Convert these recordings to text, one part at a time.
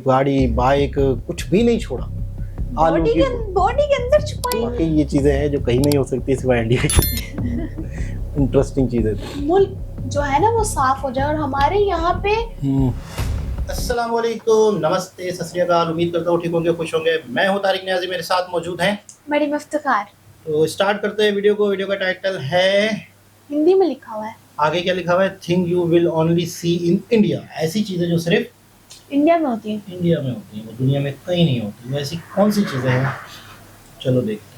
गाड़ी, बाइक, कुछ भी नहीं छोड़ा। बॉडी के अंदर छुपाई वाकई ये चीजें हैं जो कहीं नहीं हो सकती सिवाय इंडिया की। इंटरेस्टिंग चीजें थी। मुल्क जो है ना वो साफ हो जाए और हमारे यहाँ पे। अस्सलाम वालेकुम, नमस्ते, सत श्री अकाल। उम्मीद करता हूँ ठीक होंगे, खुश होंगे। मैं हूँ तारिक नियाज़ी, मेरे साथ मौजूद हैं मरीम इफ्तिखार। तो स्टार्ट करते हैं वीडियो को। वीडियो का टाइटल है, हिंदी में लिखा हुआ है, आगे क्या लिखा हुआ है, thing you will only see in India. ऐसी चीजें जो सिर्फ इंडिया में होती है। इंडिया में होती है, वो दुनिया में कहीं नहीं होती। वो ऐसी कौन सी चीजें हैं, चलो देखते हैं।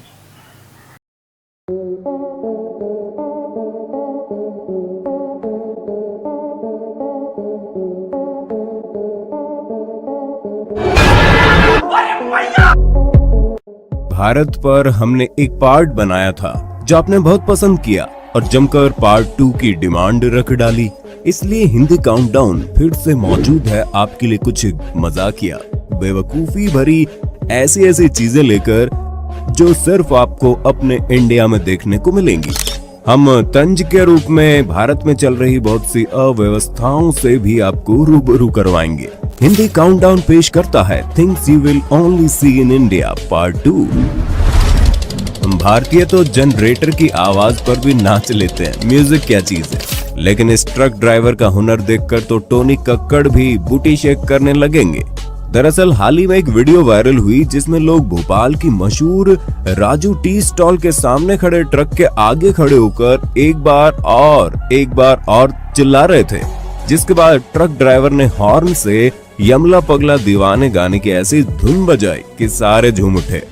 भारत पर हमने एक पार्ट बनाया था जो आपने बहुत पसंद किया और जमकर पार्ट 2 की डिमांड रख डाली। इसलिए हिंदी काउंटडाउन फिर से मौजूद है आपके लिए कुछ मजाकिया, बेवकूफी भरी ऐसी चीजें लेकर जो सिर्फ आपको अपने इंडिया में देखने को मिलेंगी। हम तंज के रूप में भारत में चल रही बहुत सी अव्यवस्थाओं से भी आपको रूबरू करवाएंगे। हिंदी काउंटडाउन पेश करता है things you will only see in India part 2। भारतीय तो जनरेटर की आवाज पर भी नाच लेते हैं, म्यूजिक क्या चीज है। लेकिन इस ट्रक ड्राइवर का हुनर देखकर तो टोनी कक्कड़ भी बूटी शेक करने लगेंगे। दरअसल हाल ही में एक वीडियो वायरल हुई जिसमें लोग भोपाल की मशहूर राजू टी स्टॉल के सामने खड़े ट्रक के आगे खड़े होकर एक बार और चिल्ला रहे थे, जिसके बाद ट्रक ड्राइवर ने हॉर्न से यमला पगला दीवाने गाने की ऐसी धुन बजाई कि सारे झूम उठे।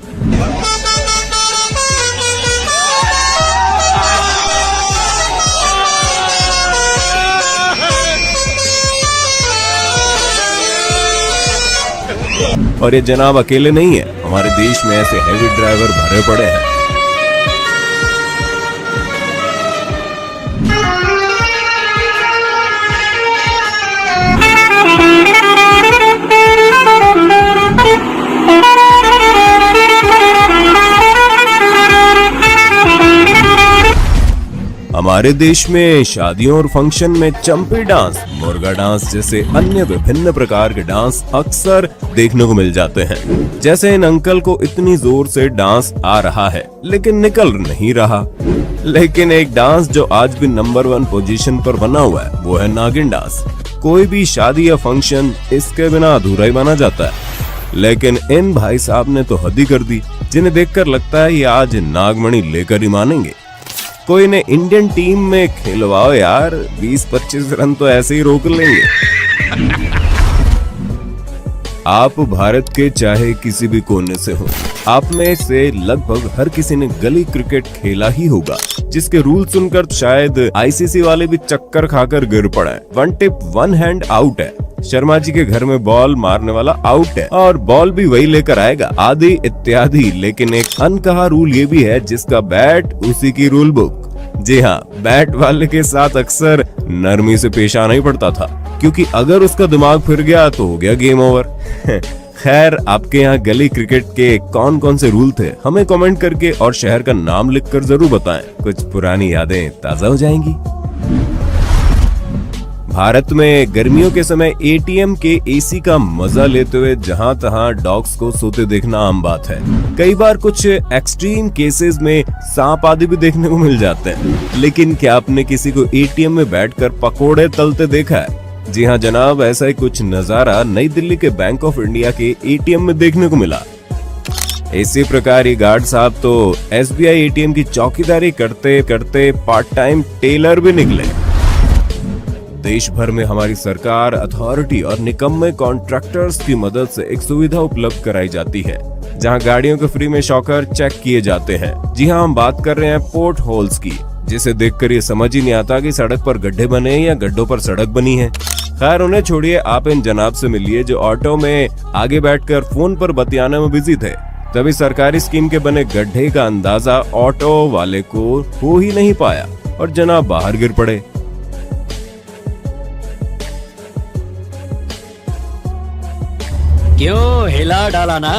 और ये जनाब अकेले नहीं है, हमारे देश में ऐसे हेवी ड्राइवर भरे पड़े हैं। हमारे देश में शादियों और फंक्शन में चंपी डांस, मुर्गा डांस जैसे अन्य विभिन्न प्रकार के डांस अक्सर देखने को मिल जाते हैं। जैसे इन अंकल को इतनी जोर से डांस आ रहा है लेकिन निकल नहीं रहा। लेकिन एक डांस जो आज भी नंबर 1 पोजीशन पर बना हुआ है वो है नागिन डांस। कोई भी शादी या फंक्शन इसके बिना अधूरा ही माना जाता है। लेकिन इन भाई साहब ने तो हद ही कर दी, जिन्हें देखकर लगता है ये आज नागमणि लेकर ही मानेंगे। कोई ने इंडियन टीम में खेलवाओ यार, 20-25 रन तो ऐसे ही रोक लेंगे। आप भारत के चाहे किसी भी कोने से हो, आप में से लगभग हर किसी ने गली क्रिकेट खेला ही होगा, जिसके रूल सुनकर शायद आईसीसी वाले भी चक्कर खाकर गिर पड़ा है। 1 टिप 1 हैंड आउट है, शर्मा जी के घर में बॉल मारने वाला आउट है और बॉल भी वही लेकर आएगा, आदि इत्यादि। लेकिन एक अनकहा रूल ये भी है, जिसका बैट उसी की रूल बुक। जी हाँ, बैट वाले के साथ अक्सर नरमी से पेश आना ही पड़ता था, क्योंकि अगर उसका दिमाग फिर गया तो हो गया गेम ओवर। खैर, आपके यहाँ गली क्रिकेट के कौन कौन से रूल थे हमें कमेंट करके और शहर का नाम लिखकर जरूर बताएं, कुछ पुरानी यादें ताजा हो जाएंगी। भारत में गर्मियों के समय एटीएम के एसी का मजा लेते हुए जहां तहां डॉग्स को सोते देखना आम बात है। कई बार कुछ एक्सट्रीम केसेस में सांप आदि भी देखने को मिल जाते हैं। लेकिन क्या आपने किसी को एटीएम में बैठकर पकोड़े तलते देखा है? जी हाँ जनाब, ऐसा ही कुछ नजारा नई दिल्ली के बैंक ऑफ इंडिया के एटीएम में देखने को मिला। इसी प्रकार ये गार्ड साहब तो एसबीआई एटीएम की चौकीदारी करते करते पार्ट टाइम टेलर भी निकले। देश भर में हमारी सरकार, अथॉरिटी और निकम्मे कॉन्ट्रैक्टर्स की मदद से एक सुविधा उपलब्ध कराई जाती है, जहां गाड़ियों के फ्री में शॉकर चेक किए जाते हैं। जी हां, हम बात कर रहे हैं पोर्ट होल्स की, जिसे देखकर ये समझ ही नहीं आता कि सड़क पर गड्ढे बने या गड्ढों पर सड़क बनी है। खैर उन्हें छोड़िए, आप इन जनाब से मिलिए जो ऑटो में आगे बैठकर फोन पर बतियाने में बिजी थे। तभी सरकारी स्कीम के बने गड्ढे का अंदाजा ऑटो वाले को हो ही नहीं पाया और जनाब बाहर गिर पड़े। क्यों हिला डाला ना?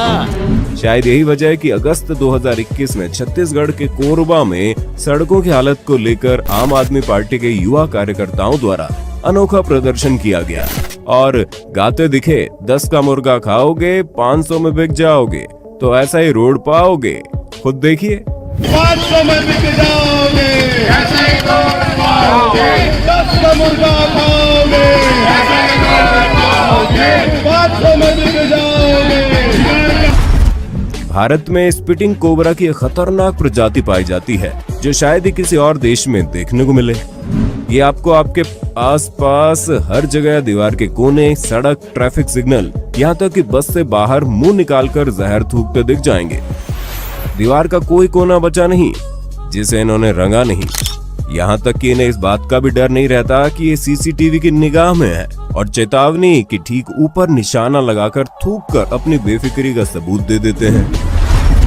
शायद यही वजह है कि अगस्त 2021 में छत्तीसगढ़ के कोरबा में सड़कों की हालत को लेकर आम आदमी पार्टी के युवा कार्यकर्ताओं द्वारा अनोखा प्रदर्शन किया गया। और गाते दिखे 10 का मुर्गा खाओगे 500 में बिक जाओगे, तो ऐसा ही रोड पाओगे, खुद देखिए। 500 में बिक जाओगे, ऐसे ही रोड पाओगे। 10 का मुर्गा खाओगे, ऐसे ही रोड पाओगे। 500 में बिक जाओगे। भारत में स्पिटिंग कोबरा की एक खतरनाक प्रजाति पाई जाती है जो शायद ही किसी और देश में देखने को मिले। ये आपको आपके आसपास हर जगह, दीवार के कोने, सड़क, ट्रैफिक सिग्नल, यहाँ तक कि बस से बाहर मुंह निकालकर जहर थूकते दिख जाएंगे। दीवार का कोई कोना बचा नहीं जिसे इन्होंने रंगा नहीं। यहाँ तक कि इन्हें इस बात का भी डर नहीं रहता कि ये सीसीटीवी की निगाह में है और चेतावनी कि ठीक ऊपर निशाना लगाकर थूक कर अपनी बेफिक्री का सबूत दे देते हैं।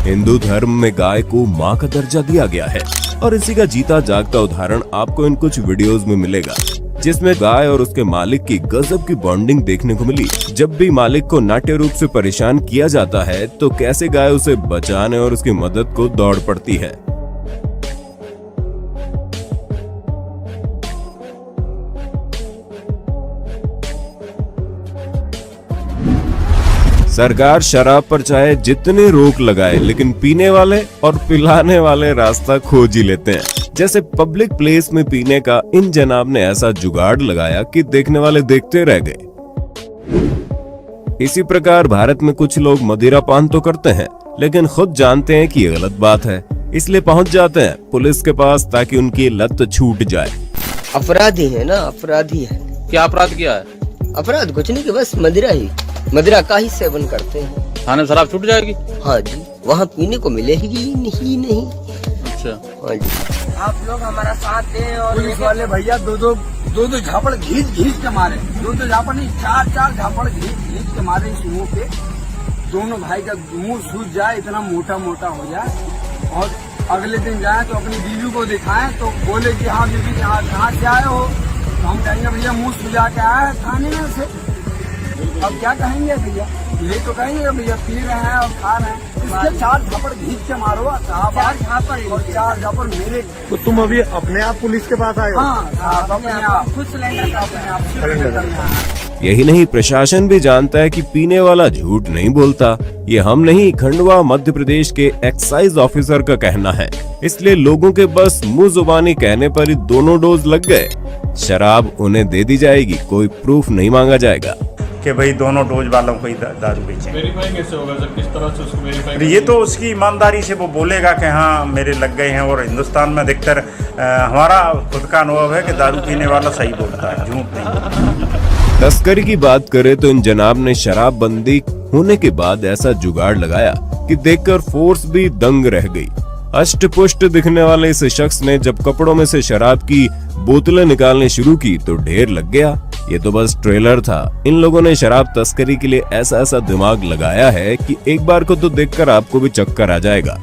हिंदू धर्म में गाय को माँ का दर्जा दिया गया है और इसी का जीता जागता उदाहरण आपको इन कुछ वीडियोस में मिलेगा, जिसमें गाय और उसके मालिक की गजब की बॉन्डिंग देखने को मिली। जब भी मालिक को नाट्य रूप से परेशान किया जाता है तो कैसे गाय उसे बचाने और उसकी मदद को दौड़ पड़ती है। सरकार शराब पर चाहे जितने रोक लगाए, लेकिन पीने वाले और पिलाने वाले रास्ता खोज ही लेते हैं। जैसे पब्लिक प्लेस में पीने का इन जनाब ने ऐसा जुगाड़ लगाया कि देखने वाले देखते रह गए। इसी प्रकार भारत में कुछ लोग मदिरा पान तो करते हैं, लेकिन खुद जानते हैं कि ये गलत बात है, इसलिए पहुंच जाते हैं पुलिस के पास ताकि उनकी लत छूट जाए। अपराधी है ना, अपराधी है। क्या अपराध किया है? अपराध कुछ नहीं कि बस मदिरा का ही सेवन करते हैं। थाने में शराब छूट जाएगी? हाँ जी, वहाँ पीने को मिलेगी नहीं। अच्छा, हाँ जी। आप लोग हमारा साथ दें और पुलिस वाले भैया दो झापड़ घींच के मारे, दो झापड़ नहीं, चार झापड़ घींच के मारे इस मुंह पे। दोनों भाई का मुंह सूज जाए, इतना मोटा हो जाए, और अगले दिन जाए तो अपनी बीवी को दिखाएं तो बोले कि हाँ बीवी कहाँ से आए हो, तो हम कहेंगे भैया मुंह सुजा के आया है खाने में से। अब क्या कहेंगे भैया, यही तो कहेंगे भैया पी रहे हैं और खा रहे हैं। इसके 4 झापड़ घींच के मारो, 4 झापड़ मेरे। तो तुम अभी अपने आप पुलिस के पास आए हो? हाँ, अपने आप खुद सिलेंडर का अपने आप सिलेंडर। यही नहीं, प्रशासन भी जानता है कि पीने वाला झूठ नहीं बोलता। ये हम नहीं, खंडवा मध्य प्रदेश के एक्साइज ऑफिसर का कहना है। इसलिए लोगों के बस मुंह जुबानी कहने पर ही दोनों डोज लग गए। शराब उन्हें दे दी जाएगी, कोई प्रूफ नहीं मांगा जाएगा कि भाई दोनों डोज वालों को ही दारू बेचें। वेरीफाई कैसे होगा सर, किस तरह से उसको वेरीफाई? ये तो उसकी ईमानदारी से वो बोलेगा कि हाँ मेरे लग गए हैं। और हिंदुस्तान में अधिकतर हमारा खुद का अनुभव है कि दारू पीने वाला सही बोलता है, झूठ नहीं। तस्करी की बात करें तो इन जनाब ने शराबबंदी होने के बाद ऐसा जुगाड़ लगाया कि देखकर फोर्स भी दंग रह गई। अष्टपुष्ट दिखने वाले इस शख्स ने जब कपड़ों में से शराब की बोतलें निकालने शुरू की तो ढेर लग गया। ये तो बस ट्रेलर था। इन लोगों ने शराब तस्करी के लिए ऐसा दिमाग लगाया है कि एक बार को तो देखकर आपको भी चक्कर आ जाएगा।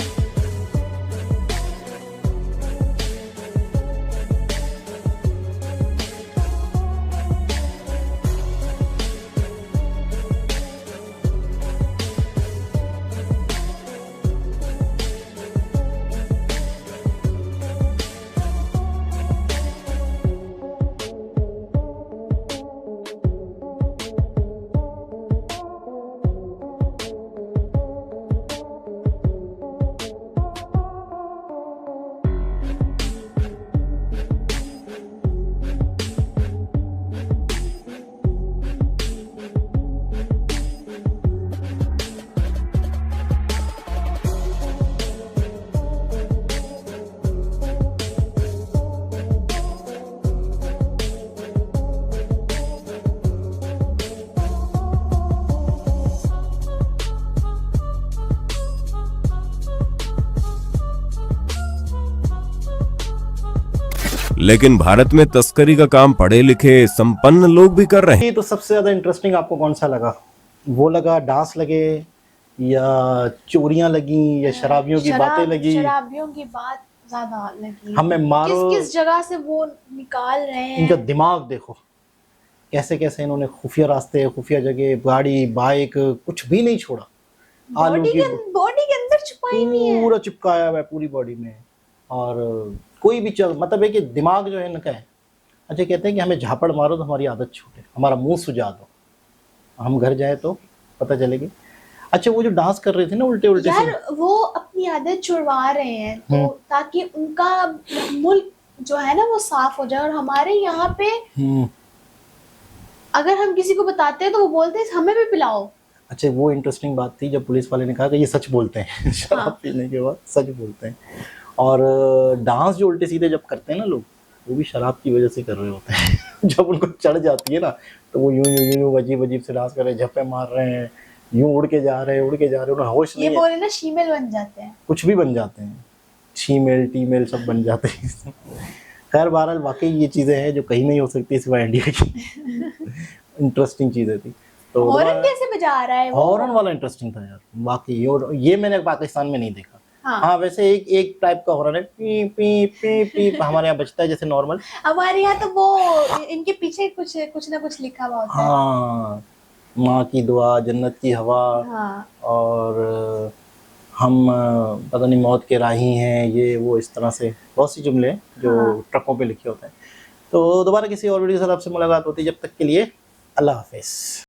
लेकिन भारत में तस्करी का काम पढ़े लिखे संपन्न लोग भी कर रहे हैं। तो सबसे ज्यादा इंटरेस्टिंग आपको कौन सा लगा? वो लगा डांस लगे, या चोरियां लगी, या शराबियों की बातें लगी? शराबियों की बात ज्यादा लगी। हमें मारो, किस जगह से वो निकाल रहे हैं। इनका दिमाग देखो, कैसे कैसे इन्होंने खुफिया रास्ते, खुफिया जगह, गाड़ी, बाइक, कुछ भी नहीं छोड़ा। बॉडी के अंदर छुपाई हुई है, पूरा चिपकाया हुआ है पूरी बॉडी में। और कोई भी चल, मतलब है कि दिमाग जो है इनका है। अच्छा, कहते हैं कि हमें झापड़ मारो तो हमारी आदत छूटे, हमारा मुंह सुझा दो। हम घर जाए तो पता चलेगी। अच्छा वो जो डांस कर रहे थे ना उल्टे उल्टे यार से, वो अपनी आदत छुड़वा रहे हैं तो ताकि उनका मुल्क जो है ना वो साफ हो जाए। और हमारे यहाँ पे अगर हम किसी को बताते हैं तो वो बोलते हैं हमें भी पिलाओ। अच्छा वो इंटरेस्टिंग बात थी जब पुलिस वाले ने कहा कि ये सच बोलते हैं शराब पीने के बाद सच बोलते हैं। और डांस जो उल्टे सीधे जब करते हैं ना लोग, वो भी शराब की वजह से कर रहे होते हैं जब उनको चढ़ जाती है ना तो वो यूं यूं यूं अजीब अजीब से डांस कर रहे हैं, झप्पे मार रहे हैं, यूं उड़ के जा रहे हैं, उन्हें होश ये नहीं है, बोले ना शीमेल बन जाते हैं। कुछ भी बन जाते हैं, शीमेल टीमेल सब बन जाते हैं। खैर बहरहाल वाकई ये चीज़ें हैं जो कहीं नहीं हो सकती सिवाय इंडिया की। इंटरेस्टिंग चीज़ें थी। तो हॉर्न कैसे बजा रहा है वो? हॉर्न वाला इंटरेस्टिंग था यार वाकई, और ये मैंने पाकिस्तान में नहीं देखा। हाँ। हाँ वैसे एक टाइप का हॉर्न है, पी पी पी पी हमारे यहाँ बजता है जैसे नॉर्मल। हमारे यहाँ तो वो इनके पीछे कुछ ना कुछ लिखा हुआ होता है। हाँ माँ की दुआ, जन्नत की हवा, हाँ। और हम पता नहीं मौत के राही हैं, ये वो इस तरह से बहुत सी जुमले हैं जो ट्रकों पे लिखे होते हैं। तो दोबारा किसी और वीडियो के साथ आपसे मुलाकात होती है, जब तक के लिए अल्लाह हाफिज़।